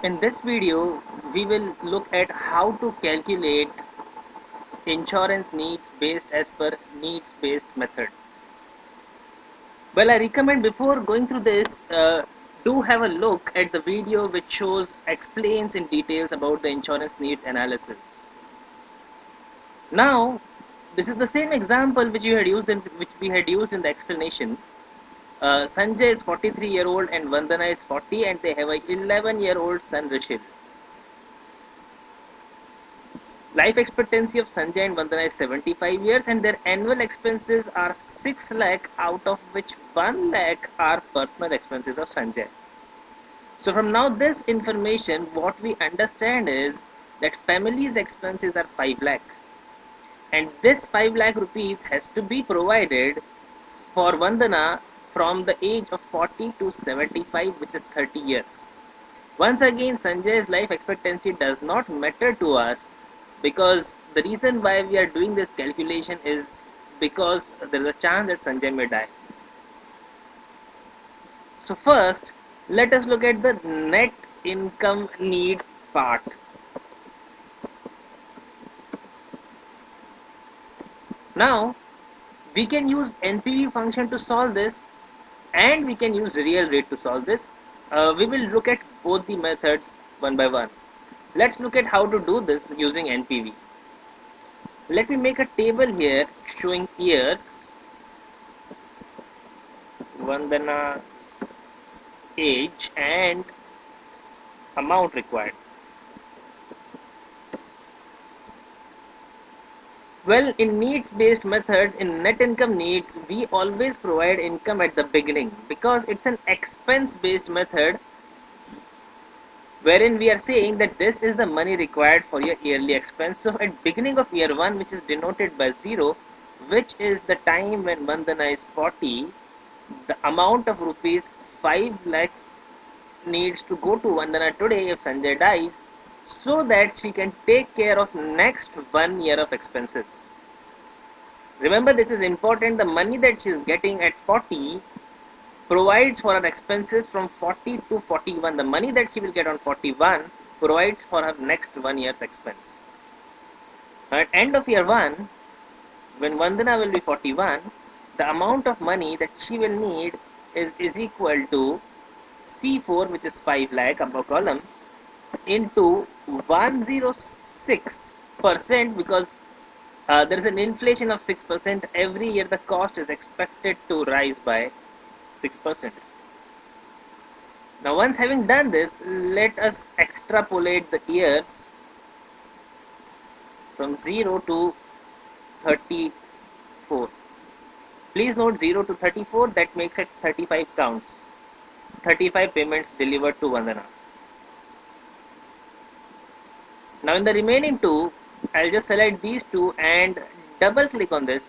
In this video, we will look at how to calculate insurance needs based as per needs based method. Well, I recommend before going through this, do have a look at the video which explains in details about the insurance needs analysis. Now, this is the same example which we had used in the explanation. Sanjay is 43-year-old and Vandana is 40 and they have a 11-year-old son Rishil. Life expectancy of Sanjay and Vandana is 75 years and their annual expenses are 6 lakh, out of which 1 lakh are personal expenses of Sanjay. So from now this information, what we understand is that family's expenses are 5 lakh and this 5 lakh rupees has to be provided for Vandana from the age of 40 to 75, which is 30 years. Once again, Sanjay's life expectancy does not matter to us, because the reason why we are doing this calculation is because there is a chance that Sanjay may die. So first, let us look at the net income need part. Now, we can use NPV function to solve this and we can use real rate to solve this. We will look at both the methods one by one. Let's look at how to do this using NPV. Let me make a table here showing years, Vandana's age and amount required. Well, in needs based method, in net income needs, we always provide income at the beginning because it's an expense based method wherein we are saying that this is the money required for your yearly expense. So at beginning of year 1, which is denoted by 0, which is the time when Vandana is 40, the amount of rupees 5 lakh needs to go to Vandana today if Sanjay dies, so that she can take care of next 1 year of expenses. Remember, this is important. The money that she is getting at 40 provides for her expenses from 40 to 41. The money that she will get on 41 provides for her next 1 year's expense. At end of year 1, when Vandana will be 41, the amount of money that she will need is equal to C4, which is 5 lakh, upper column, into 106%, because there is an inflation of 6%. Every year the cost is expected to rise by 6%. Now once having done this, let us extrapolate the years from 0 to 34. Please note 0 to 34, that makes it 35 counts. 35 payments delivered to Vandana. Now in the remaining two, I'll just select these two and double click on this.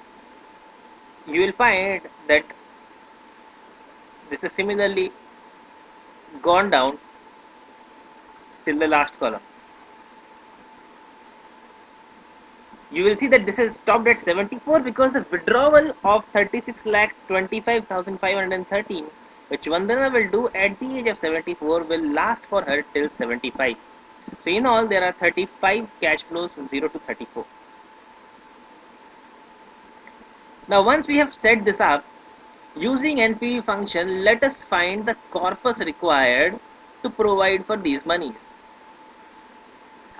You will find that this is similarly gone down till the last column. You will see that this is stopped at 74 because the withdrawal of 36,25,513, which Vandana will do at the age of 74, will last for her till 75. So in all, there are 35 cash flows from 0 to 34. Now once we have set this up, using NPV function, let us find the corpus required to provide for these monies.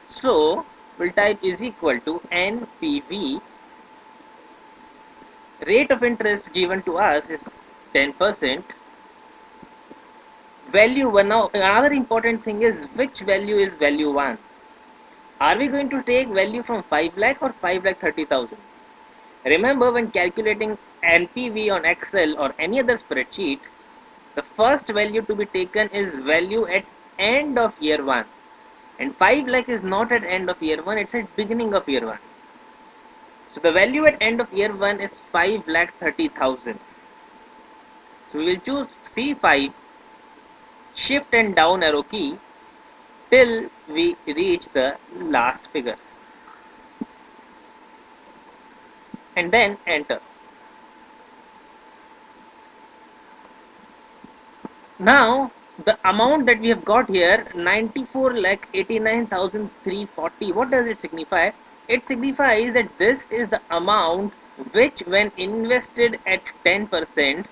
So we'll type is equal to NPV. Rate of interest given to us is 10%. Value 1. Now another important thing is which value is value 1. Are we going to take value from 5 lakh or 5 lakh 30,000? Remember, when calculating NPV on Excel or any other spreadsheet, the first value to be taken is value at end of year 1. And 5 lakh is not at end of year 1, it's at beginning of year 1. So the value at end of year 1 is 5 lakh 30,000. So we will choose C5, shift and down arrow key till we reach the last figure. And then enter. Now The amount that we have got here, 94 lakh 89,340, what does it signify? It signifies that this is the amount which, when invested at 10%,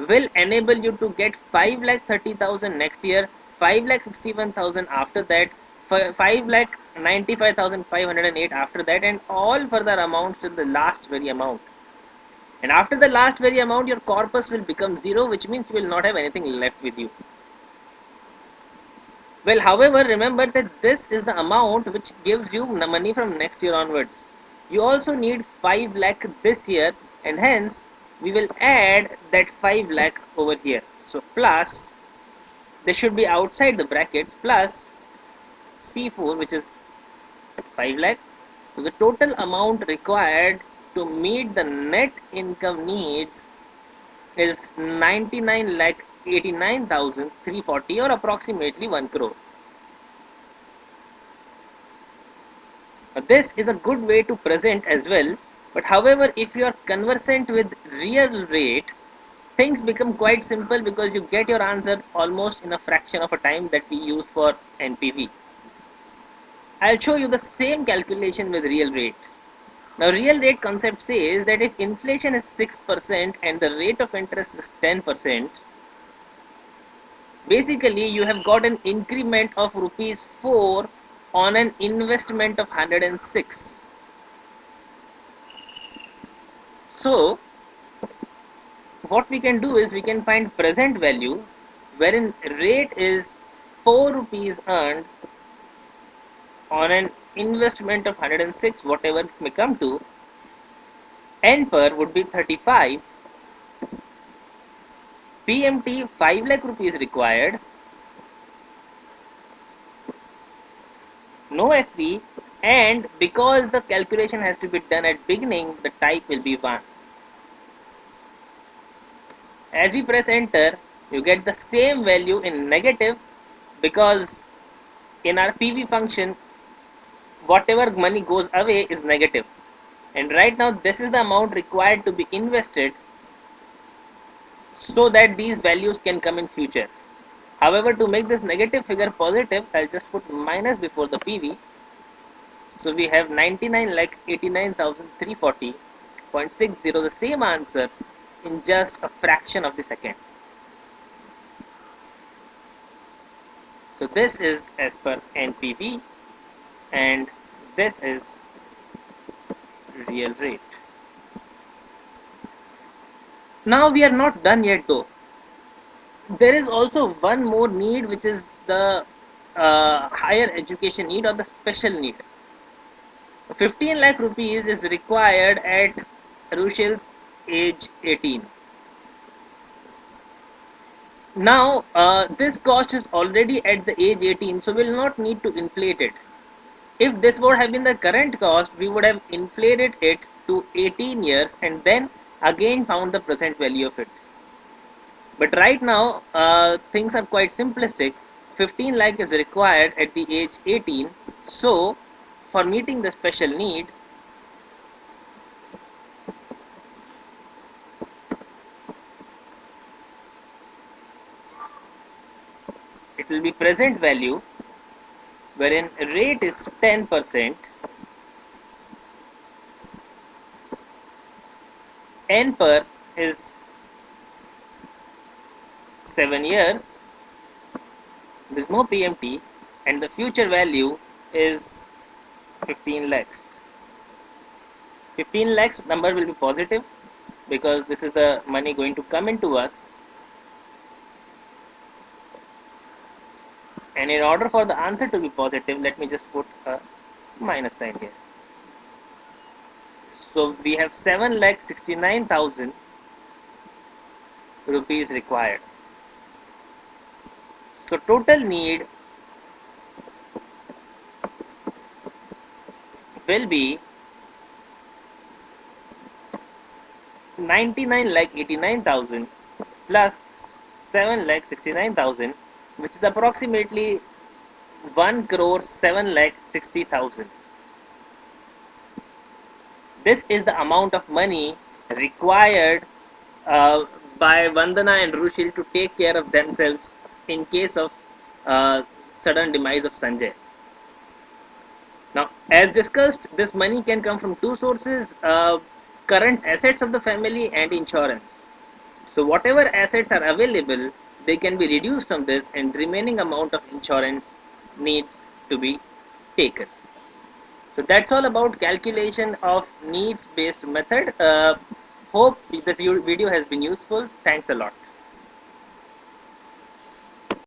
will enable you to get 5 lakh 30,000 next year, 5 lakh 61,000 after that, 5 lakh 95,508 after that, and all further amounts till the last very amount. And after the last very amount, your corpus will become zero, which means you will not have anything left with you. Well, however, remember that this is the amount which gives you money from next year onwards. You also need 5 lakh this year, and hence we will add that 5 lakh over here. So plus, this should be outside the brackets, plus C4, which is 5 lakh. So the total amount required to meet the net income needs is 99 lakh 89,340, or approximately 1 crore. This is a good way to present as well, but however, if you are conversant with real rate, things become quite simple because you get your answer almost in a fraction of a time that we use for NPV. I'll show you the same calculation with real rate. Now, real rate concept says that if inflation is 6% and the rate of interest is 10%, basically you have got an increment of rupees 4 on an investment of 106. So what we can do is we can find present value, wherein rate is 4 rupees earned on an investment of 106, whatever it may come to. N per would be 35, PMT 5 lakh rupees required, no FP, and because the calculation has to be done at beginning, the type will be 1. As we press enter, you get the same value in negative, because in our PV function, whatever money goes away is negative. And right now, this is the amount required to be invested so that these values can come in future. However, to make this negative figure positive, I'll just put minus before the PV. So we have 99 lakh 89,340.60, the same answer in just a fraction of the second. So this is as per NPV, and this is real rate. Now we are not done yet though. There is also one more need, which is the higher education need or the special need. 15 lakh rupees is required at Rushel's age 18. Now this cost is already at the age 18, so we'll not need to inflate it. If this would have been the current cost, we would have inflated it to 18 years and then again found the present value of it. But right now, things are quite simplistic. 15 lakh is required at the age 18. So, for meeting the special need, it will be present value, wherein rate is 10%, N per is 7 years, there is no PMT, and the future value is 15 lakhs. 15 lakhs number will be positive because this is the money going to come into us, and in order for the answer to be positive, let me just put a minus sign here. So we have 7 lakh 69,000 rupees required. So total need will be 99 lakh 89,000 plus 7 lakh 69,000, which is approximately 1 crore 7 lakh 60,000. This is the amount of money required by Vandana and Rushil to take care of themselves in case of uh, sudden demise of Sanjay. Now, as discussed, this money can come from two sources: current assets of the family and insurance. So, whatever assets are available, they can be reduced from this, and remaining amount of insurance needs to be taken. So, that's all about calculation of needs based method. Hope this video has been useful. Thanks a lot.